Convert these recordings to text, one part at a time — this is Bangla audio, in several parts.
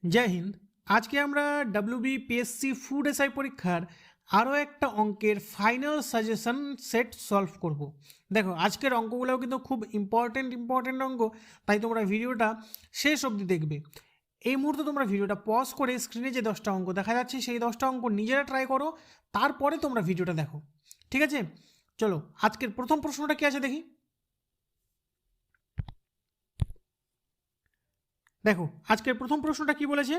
জয় হিন্দ। আজকে আমরা WBPSC ফুড এসআই পরীক্ষার আরও একটা অঙ্কের ফাইনাল সাজেশন সেট সলভ করব। দেখো আজকের অঙ্কগুলোও কিন্তু খুব ইম্পর্টেন্ট অঙ্ক, তাই তোমরা ভিডিওটা শেষ অবধি দেখবে। এই মুহূর্তে তোমরা ভিডিওটা পজ করে স্ক্রিনে যে 10টা অঙ্ক দেখা যাচ্ছে সেই 10টা অঙ্ক নিজেরা ট্রাই করো, তারপরে তোমরা ভিডিওটা দেখো, ঠিক আছে? চলো আজকের প্রথম প্রশ্নটা কি আছে দেখি। দেখো আজকের প্রথম প্রশ্নটা কি বলেছে,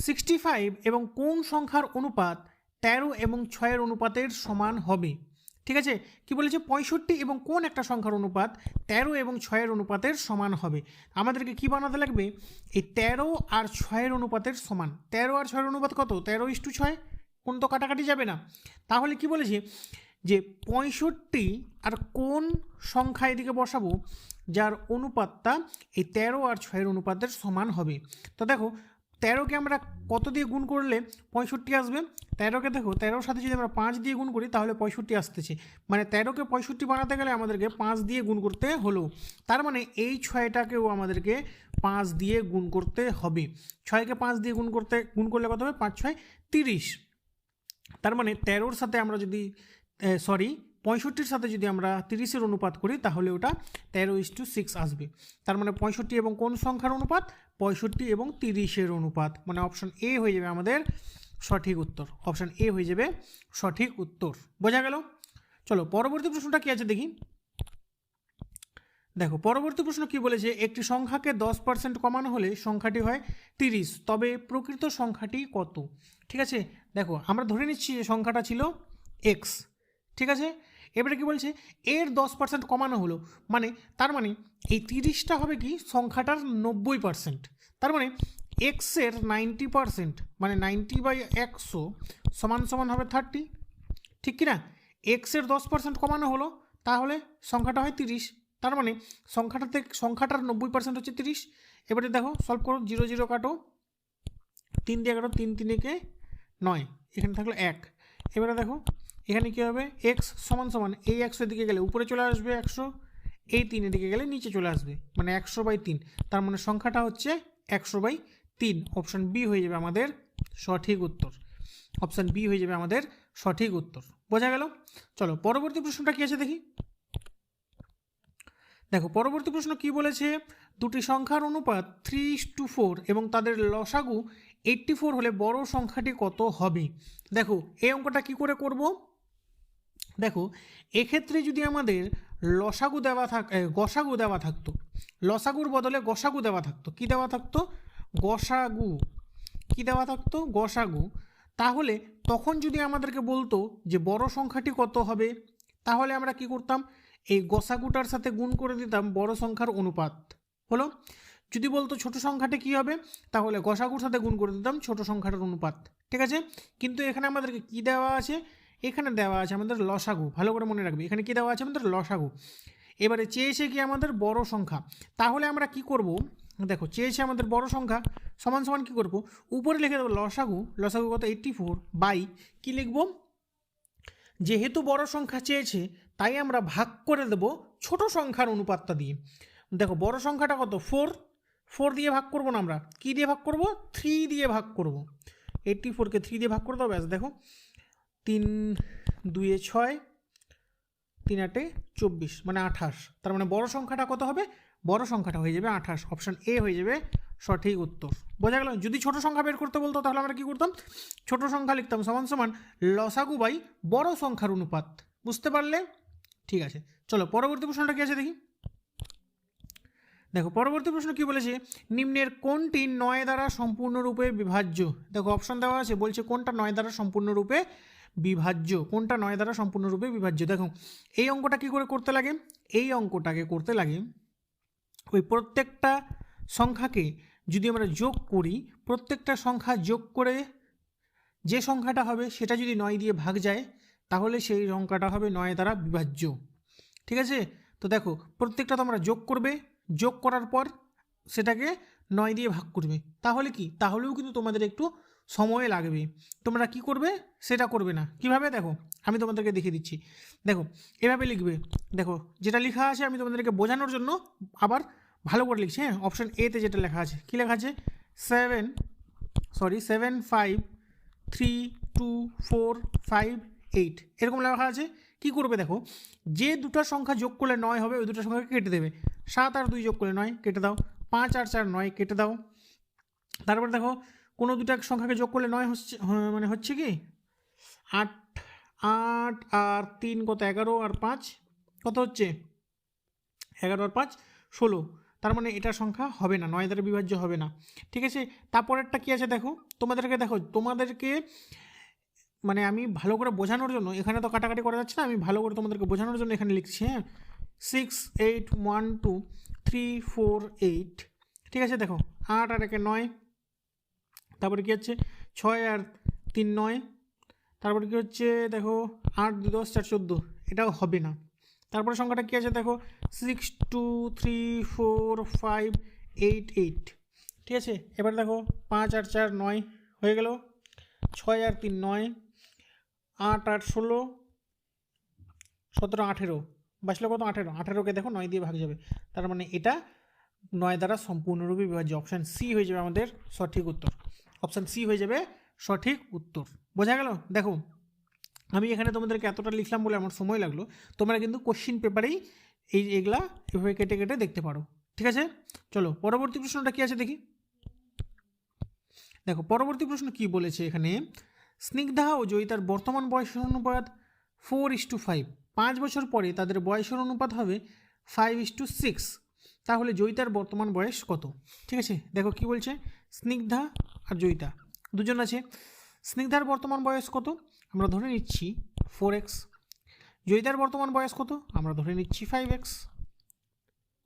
65 এবং কোন সংখ্যার অনুপাত 13 এবং 6 অনুপাতের সমান হবে। ঠিক আছে, কি বলেছে 65 এবং কোন একটা সংখ্যার অনুপাত 13 এবং 6 অনুপাতের সমান হবে। আমাদেরকে কি বানাতে লাগবে, এই 13 আর 6 অনুপাতের সমান। 13 আর 6 অনুপাত কত, 13:6, কোন তো কাটাকাটি যাবে না। তাহলে কি বলেছে যে 65 আর কোন সংখ্যা এদিকে বসাবো যার অনুপাতটা এই 13 আর 6 অনুপাতের সমান হবে। তো দেখো 13কে আমরা কত দিয়ে গুণ করলে 65 আসবে। 13কে দেখো 13-র সাথে যদি আমরা 5 দিয়ে গুণ করি তাহলে 65 আসতেছে, মানে 13কে 65 বানাতে গেলে আমাদেরকে 5 দিয়ে গুণ করতে হলো। তার মানে এই 6টাকেও আমাদেরকে 5 দিয়ে গুণ করতে হবে। 6কে 5 দিয়ে গুণ করলে কত হবে, 5 6 30। তার মানে 13-র সাথে আমরা যদি 65-র সাথে যদি আমরা 30-এর অনুপাত করি তাহলে ওটা 13:6 আসবে। তার মানে 65 এবং কোন সংখ্যার অনুপাত, 65 এবং 30-এর অনুপাত, মানে অপশন এ হয়ে যাবে আমাদের সঠিক উত্তর। অপশন এ হয়ে যাবে সঠিক উত্তর। বোঝা গেল? চলো পরবর্তী প্রশ্নটা কি আছে দেখি। দেখো পরবর্তী প্রশ্ন কি বলেছে, একটি সংখ্যাকে 10% কমানো হলে সংখ্যাটি হয় 30, তবে প্রকৃত সংখ্যাটি কত। ঠিক আছে, দেখো আমরা ধরে নিচ্ছি যে সংখ্যাটা ছিল x, ঠিক আছে। এবারে কি বলছে, এর 10% কমানো হলো, মানে তার মানে এই 30টা হবে কি সংখ্যাটার 90%। তার মানে এক্সের 90%, মানে 90/100 সমান হবে 30, ঠিক কিনা। এক্সের 10% কমানো হলো তাহলে সংখ্যাটা হয় 30। তার মানে সংখ্যাটার 90% হচ্ছে 30। এবারে দেখো সলভ করো, 0 0 কাটো, 3 দিয়ে কাটো, 3 3 9, এখানে থাকলো 1। এবারে দেখো এখানে কী হবে, এক্স সমান এই 100 দিকে গেলে উপরে চলে আসবে 100, এই 3 দিকে গেলে নিচে চলে আসবে, মানে 100/3। তার মানে সংখ্যাটা হচ্ছে 100/3। অপশান বি হয়ে যাবে আমাদের সঠিক উত্তর। অপশান বি হয়ে যাবে আমাদের সঠিক উত্তর। বোঝা গেল? চলো পরবর্তী প্রশ্নটা কি আছে দেখি। দেখো পরবর্তী প্রশ্ন কি বলেছে, দুটি সংখ্যার অনুপাত 3:4 এবং তাদের লসাগু 84 হলে বড় সংখ্যাটি কত হবে। দেখো এই অঙ্কটা কি করে করব। দেখো এক্ষেত্রে যদি আমাদের গসাগু দেওয়া থাকতো, লসাগুর বদলে গসাগু দেওয়া থাকতো, কি দেওয়া থাকতো, গসাগু, কি দেওয়া থাকতো, গসাগু। তাহলে তখন যদি আমাদেরকে বলতো যে বড় সংখ্যাটি কত হবে, তাহলে আমরা কি করতাম, এই গসাগুটার সাথে গুণ করে দিতাম বড় সংখ্যার অনুপাত হলো। যদি বলতো ছোট সংখ্যাটি কি হবে, তাহলে গসাগুর সাথে গুণ করে দিতাম ছোট সংখ্যাটার অনুপাত। ঠিক আছে, কিন্তু এখানে আমাদেরকে কি দেওয়া আছে, এখানে দেওয়া আছে আমাদের লসাগু। ভালো করে মনে রাখবে, এখানে কি দেওয়া আছে আমাদের লসাগু। এবারে চেয়েছে কি আমাদের বড় সংখ্যা, তাহলে আমরা কি করব, দেখো চেয়েছে আমাদের বড় সংখ্যা সমান কি করব, উপরে লিখে দেবো লসাগু কত 84 বাই কি লিখব, যেহেতু বড় সংখ্যা চেয়েছে তাই আমরা ভাগ করে দেব ছোট সংখ্যার অনুপাতটা দিয়ে। দেখো বড় সংখ্যাটা কত 4 দিয়ে ভাগ করব না, আমরা কি দিয়ে ভাগ করব, 3 দিয়ে ভাগ করব। 84কে 3 দিয়ে ভাগ করে দেবো, ব্যাস দেখো 3 2 6, 3 8 24, মানে 28। তার মানে বড় সংখ্যাটা কত হবে, বড় সংখ্যাটা হয়ে যাবে 28। অপশান এ হয়ে যাবে সঠিক উত্তর। বোঝা গেল? যদি ছোট সংখ্যা বের করতে বলতো তাহলে আমরা কি করতাম, ছোট সংখ্যা লিখতাম সমান লসাগু বাই বড় সংখ্যার অনুপাত। বুঝতে পারলে? ঠিক আছে, চলো পরবর্তী প্রশ্নটা কি আছে দেখি। দেখো পরবর্তী প্রশ্ন কি বলেছে, নিম্নের কোনটি 9 দ্বারা সম্পূর্ণরূপে বিভাজ্য। দেখো অপশন দেওয়া আছে, বলছে কোনটা 9 দ্বারা সম্পূর্ণরূপে বিভাজ্য, কোনটা 9 দ্বারা সম্পূর্ণরূপে বিভাজ্য। দেখো এই অঙ্কটা কি করে করতে লাগে, এই অঙ্কটাকে করতে লাগে ওই প্রত্যেকটা সংখ্যাকে যদি আমরা যোগ করি, প্রত্যেকটা সংখ্যা যোগ করে যে সংখ্যাটা হবে সেটা যদি 9 দিয়ে ভাগ যায় তাহলে সেই সংখ্যাটা হবে 9 দ্বারা বিভাজ্য। ঠিক আছে, তো দেখো প্রত্যেকটা তোমরা যোগ করবে, যোগ করার পর সেটাকে 9 দিয়ে ভাগ করবে, তাহলে কি, তাহলেও কিন্তু তোমাদের একটু সময় লাগবে। তোমরা কি করবে সেটা করবে না, কিভাবে দেখো আমি তোমাদেরকে দেখিয়ে দিচ্ছি। দেখো এভাবে লিখবে, দেখো যেটা লেখা আছে আমি তোমাদেরকে বোঝানোর জন্য আবার ভালো করে লিখছি। হ্যাঁ, অপশন এতে যেটা লেখা আছে, কি লেখা আছে, 75245 এরকম লেখা আছে। কি করবে দেখো, যে দুটো সংখ্যা যোগ করলে 9 হবে ওই দুটো সংখ্যাকে কেটে দেবে। 7 আর 2 যোগ করলে 9 কেটে দাও, 5 আর 4 9 কেটে দাও। তারপর দেখো কোনো দুটো সংখ্যাকে যোগ করলে 9 হচ্ছে, মানে হচ্ছে কি 8 8 আর 3 কত 11 আর 5 কত হচ্ছে 11 আর 5 16। তার মানে এটা সংখ্যা হবে না, 9 দ্বারা বিভাজ্য হবে না। ঠিক আছে, তারপরেরটা কি আছে দেখো, তোমাদেরকে মানে আমি ভালো করে বোঝানোর জন্য, এখানে তো কাটাকাটি করা যাচ্ছে না, আমি ভালো করে তোমাদেরকে বোঝানোর জন্য এখানে লিখছি। হ্যাঁ, 6 8 1 2 3 4 8। ঠিক আছে, দেখো 8 আর 1 9, তারপরে কি হচ্ছে 6 আর 3 9, তারপরে কি হচ্ছে দেখো 8 2 10 4 14, এটাও হবে না। তারপরে সংখ্যাটা কী আছে দেখো 6 2 3 4 5 8 8। ঠিক আছে, এবার দেখো 5 আর 4 9 হয়ে গেল, 6 আর 3 9, 8 আর 16 17 18, বাঁচলো কত 18, 18কে দেখো 9 দিয়ে ভাগ যাবে। তার মানে এটা 9 দ্বারা সম্পূর্ণরূপে বিভাজ্য। অপশান সি হয়ে যাবে আমাদের সঠিক উত্তর। অপশান সি হয়ে যাবে সঠিক উত্তর। বোঝা গেল? দেখো আমি এখানে তোমাদেরকে এতটা লিখলাম বলে আমার সময় লাগলো, তোমরা কিন্তু কোশ্চিন পেপারেই এগুলা এভাবে কেটে কেটে দেখতে পারো। ঠিক আছে, চলো পরবর্তী প্রশ্নটা কি আছে দেখি। দেখো পরবর্তী প্রশ্ন কি বলেছে এখানে, স্নিগ্ধা ও জয়িতার বর্তমান বয়সের অনুপাত 4:5। 5 বছর পরে তাদের বয়সের অনুপাত হবে 5:6। তাহলে জয়িতার বর্তমান বয়স কত? ঠিক আছে, দেখো কি বলছে, স্নিগ্ধা আর জয়িতা দুজন আছে। স্নিগ্ধার বর্তমান বয়স কত? আমরা ধরে নিচ্ছি 4x। জয়িতার বর্তমান বয়স কত? আমরা ধরে নিচ্ছি 5x।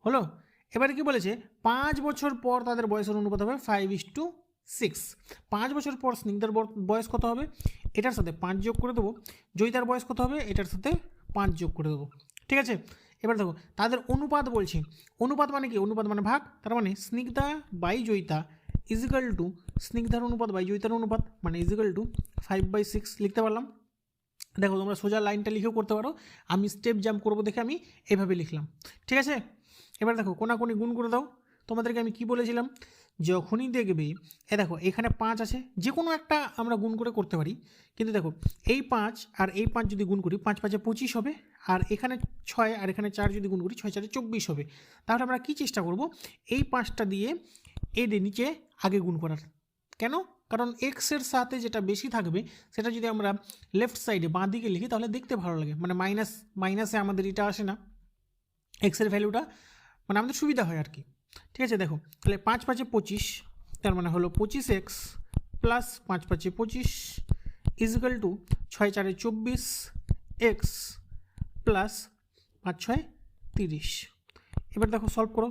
হলো, এবারে কি বলেছে 5 বছর পর তাদের বয়সের অনুপাত হবে 5:6। 5 বছর পর স্নিগ্ধার বয়স কত হবে? এটার সাথে 5 যোগ করে দেবো। জয়িতার বয়স কত হবে? এটার সাথে 5 যোগ করে দেবো। ঠিক আছে, এবার দেখো তাদের অনুপাত বলছি। অনুপাত মানে কি? অনুপাত মানে ভাগ। তার মানে Snigdha by Joyita is equal to স্নিগ্ধার অনুপাত বাই জয়িতার অনুপাত, মানে ইজিক্যাল টু 5/6 লিখতে পারলাম। দেখো তোমরা সোজা লাইনটা লিখেও করতে পারো, আমি স্টেপ জাম্প করবো দেখে আমি এভাবে লিখলাম। ঠিক আছে, এবার দেখো কোনাকুনি গুণ করে দাও। তোমাদেরকে আমি কি বলেছিলাম, যখনই দেখবে দেখো এখানে 5 আছে, যে কোনো একটা আমরা গুণ করে করতে পারি, কিন্তু দেখো এই 5 আর এই 5 যদি গুণ করি 5 5 25 হবে, আর এখানে 6 আর এখানে 4 যদি গুণ করি 6 4 24 হবে। তাহলে আমরা কি চেষ্টা করব, এই 5টা দিয়ে এর নিচে আগে গুণ করার। কেন? কারণ এক্সের সাথে যেটা বেশি থাকবে সেটা যদি আমরা লেফট সাইডে বাঁ দিকে লিখি তাহলে দেখতে ভালো লাগে, মানে মাইনাসে আমাদের এটা আসে না, এক্সের ভ্যালুটা মানে আমাদের সুবিধা হয় আর কি। ঠিক আছে, দেখো তাহলে 5 5 25, তার মানে হলো 25x plus 5 5 25 equal to 6 4 24 x plus 5 6 30। এবার দেখো সলভ করো,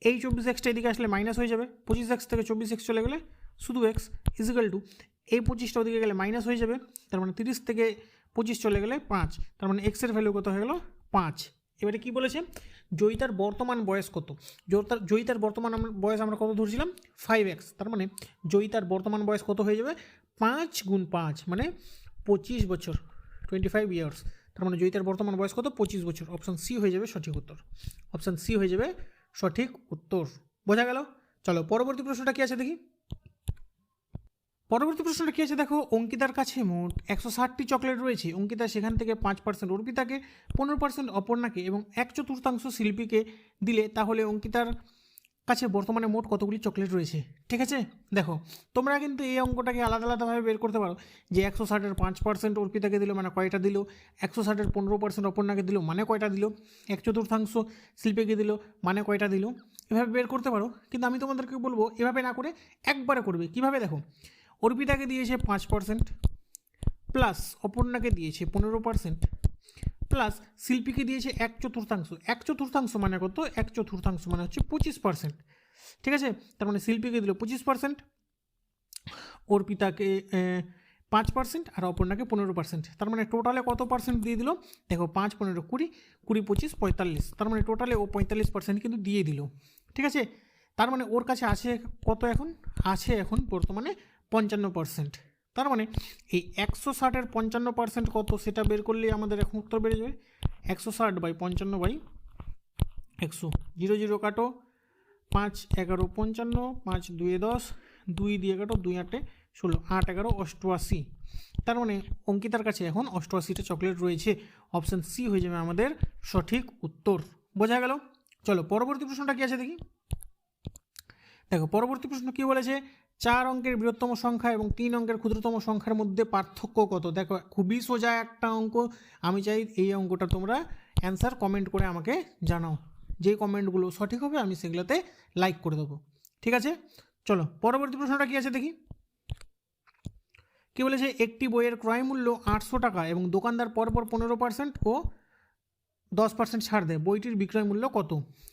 এই 24xটা এদিকে আসলে মাইনাস হয়ে যাবে, 25x থেকে 24x চলে গেলে শুধু এক্স ইজিক্যাল টু এই 25টা ওদিকে গেলে মাইনাস হয়ে যাবে, তার মানে 30 থেকে 25 চলে গেলে 5, তার মানে এক্সের ভ্যালু কত হয়ে গেল 5। এবারে কি বলেছে, জয়িতার বর্তমান বয়স কত? জয়িতার বর্তমান বয়স আমরা কত ধরছিলাম 5x, তার মানে জয়িতার বর্তমান বয়স কত হয়ে যাবে 5 গুণ 5 মানে 25 বছর, 25 ইয়ার্স। তার মানে জয়িতার বর্তমান বয়স কত 25 বছর। অপশান সি হয়ে যাবে সঠিক উত্তর। অপশান সি হয়ে যাবে সঠিক উত্তর। বোঝা গেল? চলো পরবর্তী প্রশ্নটা কি আছে দেখি। পরবর্তী প্রশ্নটা কী আছে দেখো, অঙ্কিতার কাছে মোট 160টি চকলেট রয়েছে। অঙ্কিতা সেখান থেকে 5% অর্পিতাকে, 15% অপর্ণাকে এবং 1/4 শিল্পীকে দিলে তাহলে অঙ্কিতার কাছে বর্তমানে মোট কতগুলি চকলেট রয়েছে। ঠিক আছে, দেখো তোমরা কিন্তু এই অঙ্কটাকে আলাদা আলাদাভাবে বের করতে পারো, যে 160-এর 5% অর্পিতাকে দিল মানে কয়টা দিল, 160-এর 15% অপর্ণাকে দিল মানে কয়টা দিল, 1/4 শিল্পীকে দিল মানে কয়টা দিল, এভাবে বের করতে পারো। কিন্তু আমি তোমাদেরকে বলবো এভাবে না করে একবারে করবে। কিভাবে? দেখো অর্পিতাকে দিয়েছে 5% প্লাস অপর্ণাকে দিয়েছে 15% প্লাস শিল্পীকে দিয়েছে 1/4। 1/4 মানে কত? 1/4 মানে হচ্ছে 25%। ঠিক আছে, তার মানে শিল্পীকে দিল 25%, অর্পিতাকে 5% আর অপর্ণাকে 15%। তার মানে টোটালে কত পার্সেন্ট দিয়ে দিল দেখো, 5 15 20 20 25 45, তার মানে টোটালে ও 45% কিন্তু দিয়ে দিল। ঠিক আছে, তার মানে ওর কাছে আছে কত? এখন আছে এখন বর্তমানে 55%। তার মানে এই 160-এর 55% কত সেটা বের করলেই আমাদের এখন উত্তর বেড়ে যাবে। 160/55/100, 0 0 কাটো, 5 11 55, 5 2 10, 2 দিয়ে 11, 2 8 16, 8 11 88। তার মানে অঙ্কিতার কাছে এখন 88টা চকলেট রয়েছে। অপশান সি হয়ে যাবে আমাদের সঠিক উত্তর। বোঝা গেল? চলো পরবর্তী প্রশ্নটা কি আছে দেখি। দেখো পরবর্তী প্রশ্ন কি বলেছে, 4 অঙ্কের বৃহত্তম সংখ্যা এবং 3 অঙ্কের ক্ষুদ্রতম সংখ্যার মধ্যে পার্থক্য কত। দেখো খুবই সোজা একটা অঙ্ক। আমি চাই এই অঙ্কটা তোমরা অ্যান্সার কমেন্ট করে আমাকে জানাও। যেই কমেন্টগুলো সঠিক হবে আমি সেগুলোতে লাইক করে দেবো। ঠিক আছে, চলো পরবর্তী প্রশ্নটা কি আছে দেখি। কি বলেছে, একটি বইয়ের ক্রয় মূল্য 800 টাকা এবং দোকানদার পরপর 15% ও 10% ছাড় দেয়, বইটির বিক্রয় মূল্য কত।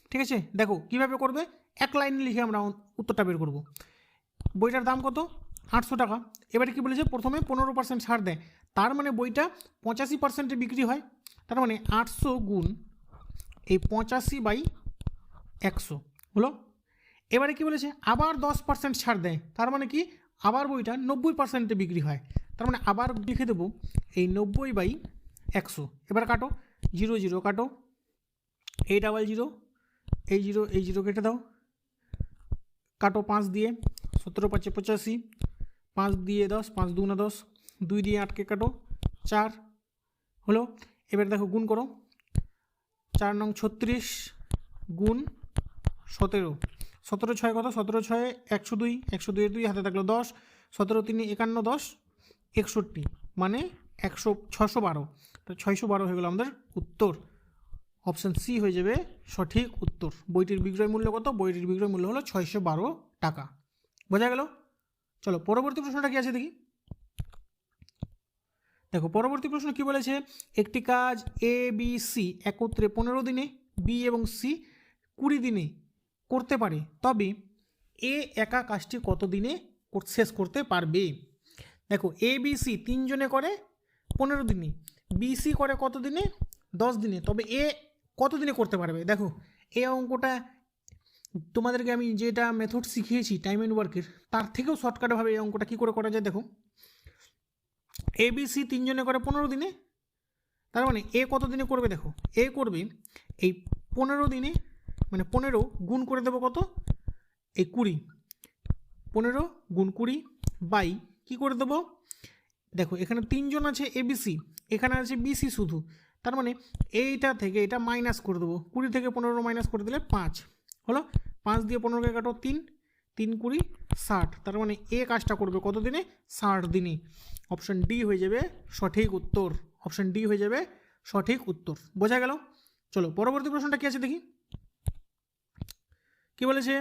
ঠিক আছে, দেখো কিভাবে করবে, এক লাইনে লিখে আমরা উত্তরটা বের করব। বইটার দাম কত, 800 টাকা। এবারে কি বলেছে, প্রথমে 15% ছাড় দেয়, তার মানে বইটা 85%-এ বিক্রি হয়। তার মানে 800 গুণ এই 85/100 হলো। এবারে কি বলেছে, আবার 10% ছাড় দেয়, তার মানে কি আবার বইটা 90%-এ বিক্রি হয়। তার মানে আবার লিখে দেবো এই 90/100। এবার কাটো, 0 0 কাটো, এই ডাবল 0, এই 0 এই 0 কেটে দাও, কাটো 5 দিয়ে, 17 5 85, 5 দিয়ে 10, 5 2 10, 2 দিয়ে 8কে কাটো, 4 হলো। এবার দেখো গুণ করো, 4 নং 36 গুণ 17, 17 6 কত, 17 6 102, 102 এর 2 হাতে থাকলো 10, 17 3 51, 10 61, মানে 612। তো 612 হয়ে গেল আমাদের উত্তর। অপশান সি হয়ে যাবে সঠিক উত্তর। বইটির বিক্রয় মূল্য কত, বইটির বিক্রয় মূল্য হলো 612 টাকা। বোঝা গেল? চলো পরবর্তী প্রশ্নটা কি আছে দেখি। দেখো পরবর্তী প্রশ্ন কি বলেছে, একটি কাজ এ বি সি একত্রে 15 দিনে, বি এবং সি 20 দিনে করতে পারে, তবে এ একা কাজটি কত দিনে শেষ করতে পারবে। দেখো এ বি সি 3 জনে করে 15 দিনে, বি সি করে কত দিনে, 10 দিনে, তবে এ কত দিনে করতে পারবে। দেখো এই অঙ্কটা তোমাদেরকে আমি যেটা মেথড শিখিয়েছি টাইম অ্যান্ড ওয়ার্কের, তার থেকেও শর্টকাটভাবে এই অঙ্কটা কী করে করা যায়। দেখো এ বি সি 3 জনে করে 15 দিনে, তার মানে এ কত দিনে করবে। দেখো এ করবে এই 15 দিনে, মানে 15 গুণ করে দেবো কত, এই 20, 15 গুণ 20 বাই কী করে দেবো। দেখো এখানে 3 জন আছে এ বি সি, এখানে আছে বি সি শুধু, তার মানে এইটা থেকে এটা মাইনাস করে দেবো, 20 থেকে 15 মাইনাস করে দিলে 5 হলো। 5 দিয়ে 15কে কাটো, 3 3 20 60, তার মানে এ কাজটা করবে কত দিনে, 60 দিনে। অপশান ডি হয়ে যাবে সঠিক উত্তর। অপশান ডি হয়ে যাবে সঠিক উত্তর। বোঝা গেল? চলো পরবর্তী প্রশ্নটা কি আছে দেখি। কি বলেছে,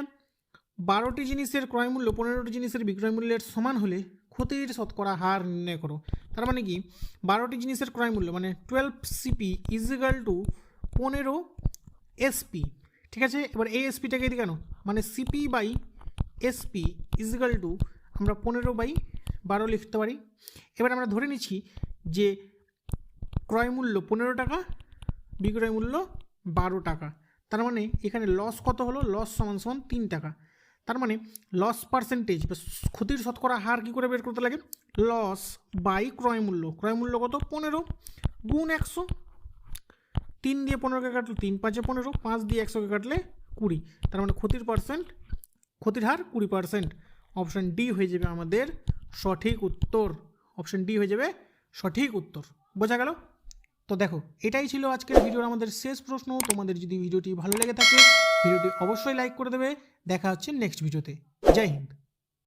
12টি জিনিসের ক্রয় মূল্য 15টি জিনিসের বিক্রয় মূল্যের সমান হলে ক্ষতির শতকরা হার নির্ণয় করো। তার মানে কি, 12টি জিনিসের ক্রয় মূল্য মানে 12 CP is equal to 15 SP. ঠিক আছে, এবার এই এসপিটাকে এদিকে কেন, মানে CP by SP is equal to আমরা 15/12 লিখতে পারি। এবার আমরা ধরে নিচ্ছি যে ক্রয় মূল্য 15 টাকা, বিক্রয় মূল্য 12 টাকা। তার মানে এখানে লস কত হলো, লস সমান সমান 3 টাকা। তার মানে লস পার্সেন্টেজ বা ক্ষতির শতকরা হার কী করে বের করতে লাগে, লস বাই ক্রয় মূল্য। ক্রয় মূল্য কত, 15 গুণ 100, 3 দিয়ে 15কে কাটলে 3 5 15, 5 দিয়ে 100কে কাটলে 20, তার মানে ক্ষতির হার 20%। অপশান ডি হয়ে যাবে আমাদের সঠিক উত্তর। অপশান ডি হয়ে যাবে সঠিক উত্তর। বোঝা গেল? তো দেখো এটাই ছিল আজকের ভিডিওর আমাদের শেষ প্রশ্ন। তোমাদের যদি ভিডিওটি ভালো লেগে থাকে ভিডিওটি অবশ্যই লাইক করে দেবে। দেখা হচ্ছে নেক্সট ভিডিওতে। জয় হিন্দ।